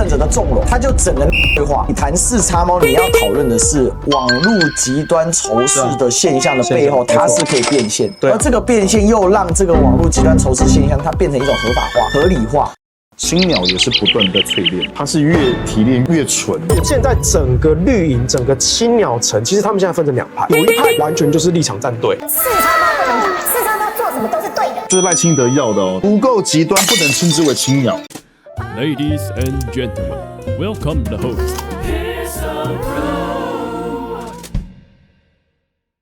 胜者的纵容，他就整个对话。你谈四叉猫，你要讨论的是网络极端仇视的现象的背后，它是可以变现，而这个变现又让这个网络极端仇视现象它变成一种合法化、合理化。青鸟也是不断的淬炼，它是越提炼越纯。现在整个绿营、整个青鸟城，其实他们现在分成两派，有一派完全就是立场站队，四叉猫不能打，四叉猫做什么都是对的。这是赖清德要的哦，不够极端，不能称之为青鸟。Ladies and gentlemen, welcome the host.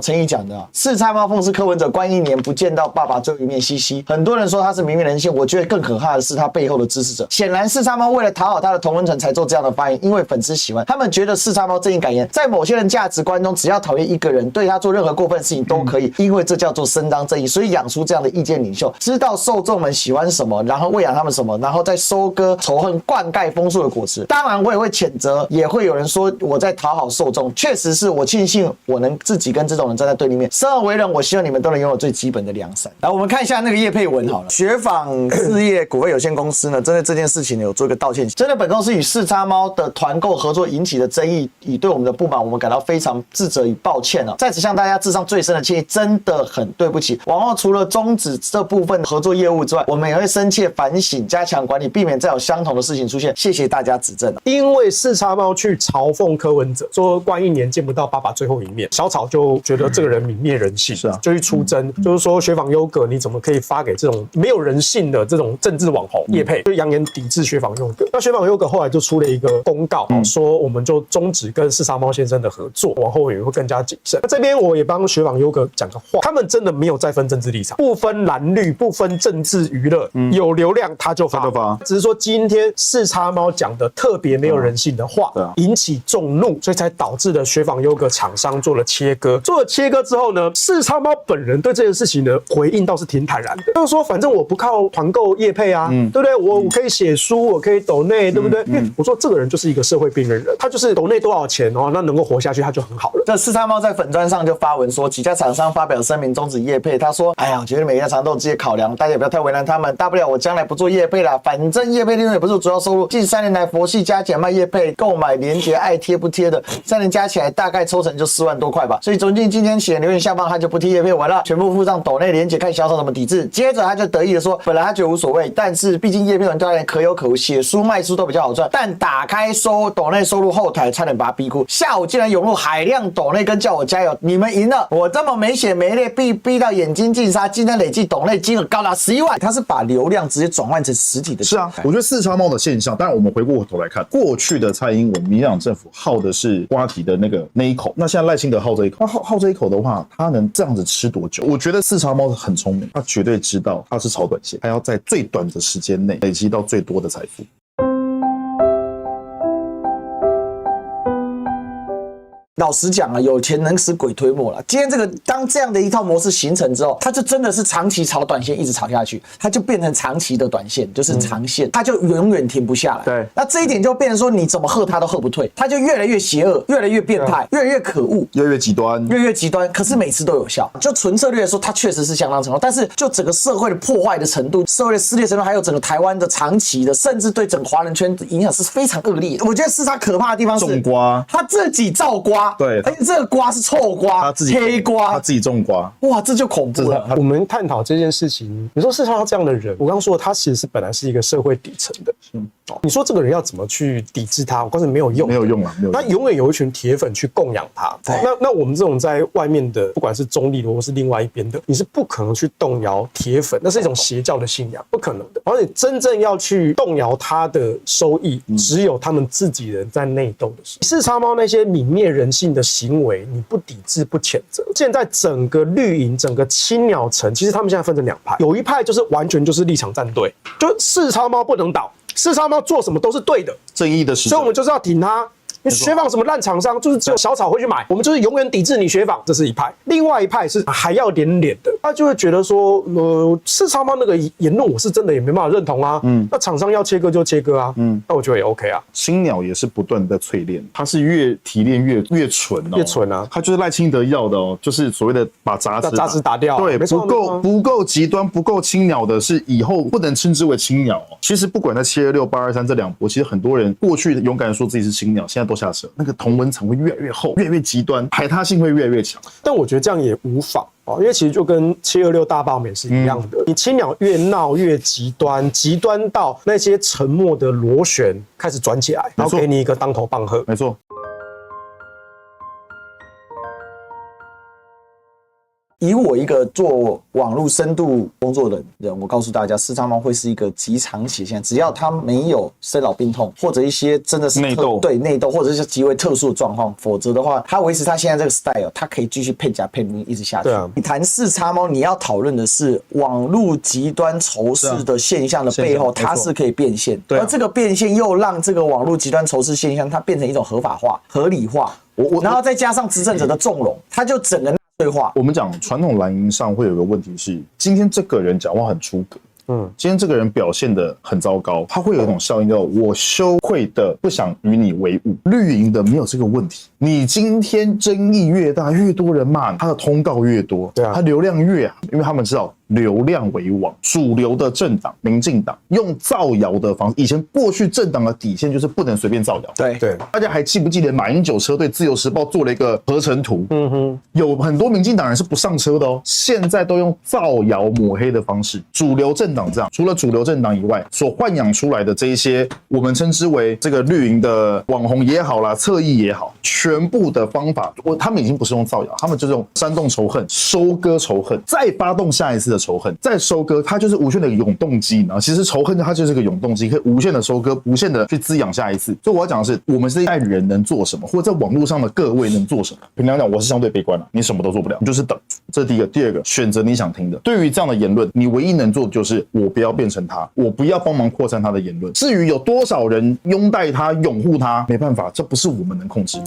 陈毅讲的四叉猫讽刺柯文哲关1年不见到爸爸最后一面，嘻嘻。很多人说他是明面人性，我觉得更可怕的是他背后的支持者。显然四叉猫为了讨好他的同温层才做这样的发言，因为粉丝喜欢，他们觉得四叉猫正义感言，在某些人价值观中，只要讨厌一个人，对他做任何过分事情都可以，因为这叫做伸张正义，所以养出这样的意见领袖，知道受众们喜欢什么，然后喂养他们什么，然后再收割仇恨、灌溉风速的果实。当然，我也会谴责，也会有人说我在讨好受众，确实是我庆幸我能自己跟这种人站在对立面。生而为人，我希望你们都能拥有最基本的良善。来，我们看一下那个业配文好了。雪纺事业股份有限公司呢，针对这件事情呢有做一个道歉。针对本公司与四叉猫的团购合作引起的争议，以对我们的不满，我们感到非常自责与抱歉哦。在此向大家致上最深的歉意，真的很对不起。往后除了终止这部分合作业务之外，我们也会深切反省，加强管理，避免再有相同的事情出现。谢谢大家指正。因为四叉猫去嘲讽柯文哲，说关1年见不到爸爸最后一面，小草就觉得这个人泯灭人性，是啊，就去出征，就是说雪纺优格你怎么可以发给这种没有人性的这种政治网红业配，就扬言抵制雪纺优格。那雪纺优格后来就出了一个公告，说我们就终止跟四叉猫先生的合作，往后也会更加谨慎。那这边我也帮雪纺优格讲个话，他们真的没有再分政治立场，不分蓝绿，不分政治娱乐，有流量他就发，只是说今天四叉猫讲的特别没有人性的话，引起众怒，所以才导致了雪纺优格厂商做了切割。做了切割之后呢，四叉猫本人对这件事情的回应倒是挺坦然的，就是说反正我不靠团购业配啊，对不对？我可以写书，我可以抖内，对不对？因为我说这个人就是一个社会边缘人，他就是抖内多少钱哦，那能够活下去他就很好了。这四叉猫在粉专上就发文说，几家厂商发表声明终止业配。他说：“哎呀，我觉得每家厂商都有自己的考量，大家也不要太为难他们。大不了我将来不做业配啦，反正业配利润也不是主要收入。近3年来，佛系加减卖业配、购买连结、爱贴不贴的，3年加起来大概抽成就4万多块吧。所以总经今天写留言下方他就不贴业配文了，全部附上抖内连结，看小草怎么抵制。接着他就得意的说，本来他觉得无所谓，但是毕竟业配文对他来可有可无，写书卖书都比较好赚。但打开抖内收入后台，差点把他逼哭。下午竟然涌入海量抖内跟叫我加油，你们赢了！我这么没血没泪，逼到眼睛进沙，今天累计抖内金额高达11万。他是把流量直接转换成实体的。是啊，我觉得四叉猫的现象，当然我们回过头来看，过去的蔡英文民进党政府耗的是瓜题的那一口，那现在赖清德耗这一口，耗这一口的话，他能这样子吃多久？我觉得四叉猫很聪明，他绝对知道他是炒短线，他要在最短的时间内累积到最多的财富。老实讲啊，有钱能使鬼推磨了。今天当这样的一套模式形成之后，它就真的是长期炒短线，一直炒下去，它就变成长期的短线，就是长线，它就永远停不下来。对，那这一点就变成说，你怎么喝它都喝不退，它就越来越邪恶，越来越变态，越来越可恶，越来越极端，越来越极端。可是每次都有效。就纯策略来说，它确实是相当成功。但是就整个社会的破坏的程度、社会的撕裂程度，还有整个台湾的长期的，甚至对整个华人圈的影响是非常恶劣的。我觉得是它可怕的地方是种瓜，他自己造瓜。对，而且这个瓜是臭瓜，他自己黑瓜，他自己种瓜，哇，这就恐怖了。我们探讨这件事情，你说四叉猫这样的人，我刚刚说他其实是本来是一个社会底层的，你说这个人要怎么去抵制他？我告诉你没有用，没有用啊，没有用。他永远有一群铁粉去供养他。那我们这种在外面的，不管是中立的或是另外一边的，你是不可能去动摇铁粉，那是一种邪教的信仰，不可能的。而且真正要去动摇他的收益，只有他们自己人在内斗的时候。四叉猫那些泯灭人性的行为，你不抵制不谴责。现在整个绿营、整个青鸟城，其实他们现在分成两派，有一派就是完全就是立场站队，就四叉猫不能倒，四叉猫做什么都是对的，正义的使者，所以我们就是要挺他。你雪纺什么烂厂商，就是只有小草会去买，我们就是永远抵制你雪纺，这是一派。另外一派是还要脸的，他就会觉得说，四叉猫那个言论我是真的也没办法认同啊。那厂商要切割就切割啊。那我觉得也 OK 啊。青鸟也是不断的淬炼，它是越提炼越纯哦，越纯啊。它就是赖清德要的哦，就是所谓的把杂质打掉。对，不够极端，不够青鸟的是以后不能称之为青鸟哦。其实不管在726、823这两波，其实很多人过去勇敢的说自己是青鸟，现在都下车，那个同温层会越来越厚，越来越极端，排他性会越来越强。但我觉得这样也无妨。因为其实就跟726大罢免是一样的，你青鸟越闹越极端，极端到那些沉默的螺旋开始转起来，然后给你一个当头棒喝。没错。以我一个做网络深度工作的人，我告诉大家，四叉猫会是一个极长期现象，只要它没有生老病痛，或者一些真的是内斗，或者是极为特殊的状况，否则的话，它维持它现在这个 style， 它可以继续配假配名一直下去。你谈四叉猫，你要讨论的是网络极端仇视的现象的背后，它是可以变现，而这个变现又让这个网络极端仇视现象它变成一种合法化、合理化，然后再加上执政者的纵容，它就整个。我们讲传统蓝营上会有个问题是，今天这个人讲话很出格，今天这个人表现得很糟糕，他会有一种效应叫我羞愧的不想与你为伍。绿营的没有这个问题，你今天争议越大，越多人骂你，他的通告越多，他流量越好，因为他们知道流量为王。主流的政党民进党用造谣的方式，以前过去政党的底线就是不能随便造谣。对，大家还记不记得马英九车队自由时报做了一个合成图？有很多民进党人是不上车的哦，现在都用造谣抹黑的方式。主流政党这样，除了主流政党以外，所豢养出来的这一些我们称之为这个绿营的网红也好啦，侧翼也好，全部的方法，他们已经不是用造谣，他们就是用煽动仇恨、收割仇恨，再发动下一次的仇恨，再收割，它就是无限的永动机。然后其实仇恨它就是个永动机，可以无限的收割，无限的去滋养下一次。所以我要讲的是，我们这一代人能做什么，或者在网络上的各位能做什么。平常讲，我是相对悲观的，你什么都做不了，你就是等。这是第一个。第二个，选择你想听的。对于这样的言论，你唯一能做的就是我不要变成他，我不要帮忙扩散他的言论。至于有多少人拥戴他、拥护他，没办法，这不是我们能控制。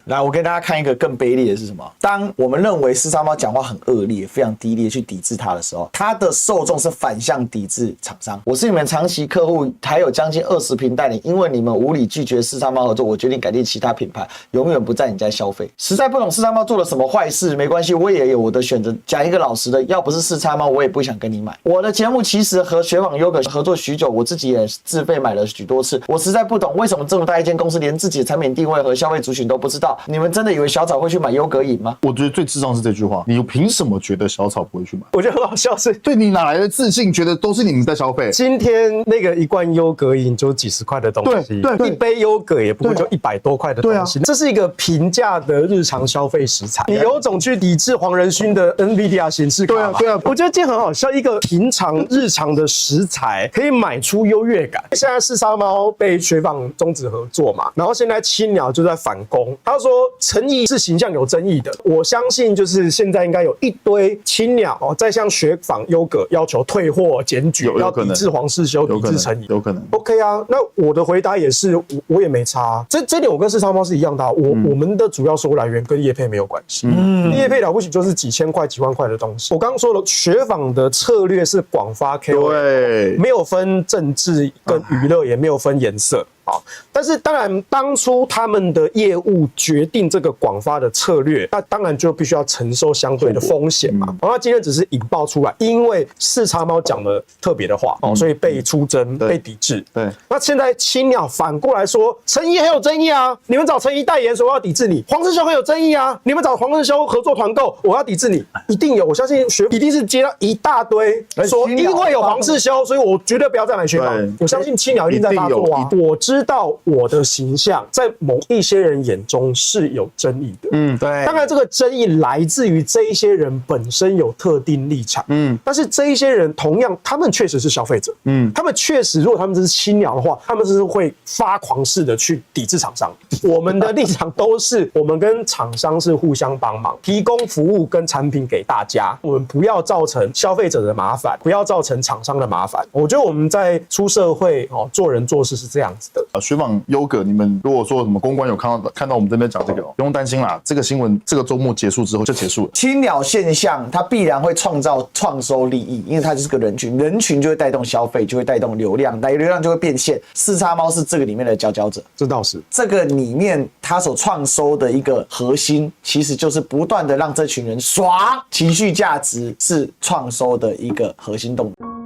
来，我给大家看一个更卑劣的是什么？当我们认为四叉猫讲话很恶劣、非常低劣去抵制他的时候，他的受众是反向抵制厂商。我是你们长期客户，还有将近20瓶代理，因为你们无理拒绝四叉猫合作，我决定改进其他品牌，永远不在你家消费。实在不懂四叉猫做了什么坏事，没关系，我也有我的选择。讲一个老实的，要不是四叉猫，我也不想跟你买。我的节目其实和雪纺优格合作许久，我自己也自费买了许多次。我实在不懂为什么这么大一间公司，连自己的产品定位和消费族群都不知道。你们真的以为小草会去买优格饮吗？我觉得最智障是这句话，你凭什么觉得小草不会去买？我觉得很好笑是，对你哪来的自信，觉得都是你们在消费？今天那个一罐优格饮就几十块的东西，对，一杯优格也不过就100多块的东西，这是一个平价的日常消费食材。你有种去抵制黄仁勋的 NVIDIA 显示卡吗？对啊，我觉得这很好笑，一个平常日常的食材可以买出优越感。现在四叉猫被雪纺终止合作嘛，然后现在青鸟就在反攻，他说诚意是形象有争议的。我相信就是现在应该有一堆青鸟在向雪纺优格要求退货检举，要抵制黄世修，抵制诚意，有可能。OK 啊，那我的回答也是，我也没差。这点我跟四叉猫是一样的，我们的主要收入来源跟业配没有关系，业配了不起就是几千块、几万块的东西。我刚刚说了，雪纺的策略是广发 KOL， 没有分政治跟娱乐，也没有分颜色。好，但是当然，当初他们的业务决定这个广发的策略，那当然就必须要承受相对的风险嘛。那今天只是引爆出来，因为四叉猫讲了特别的话，所以被出征、被抵制。对，那现在青鸟反过来说，陈沂很有争议啊，你们找陈沂代言，所以我要抵制你；黄世修很有争议啊，你们找黄世修合作团购，我要抵制你。一定有，我相信一定是接到一大堆说，因为有黄世修，所以我绝对不要再买雪纺。我相信青鸟一定在发作啊，我知知道我的形象在某一些人眼中是有争议的。对。当然这个争议来自于这一些人本身有特定立场。但是这一些人同样，他们确实是消费者。他们确实，如果他们这是青鸟的话，他们是会发狂式的去抵制厂商。我们的立场都是，我们跟厂商是互相帮忙，提供服务跟产品给大家。我们不要造成消费者的麻烦，不要造成厂商的麻烦。我觉得我们在出社会做人做事是这样子的。学长优哥，你们如果说什么公关有看到我们这边讲这个，不用担心啦，这个新闻这个周末结束之后就结束了。青鸟现象它必然会创收利益，因为它就是个人群，人群就会带动消费，就会带动流量，流量就会变现。四叉猫是这个里面的佼佼者，这倒是。这个里面它所创收的一个核心，其实就是不断的让这群人爽，情绪价值是创收的一个核心动力。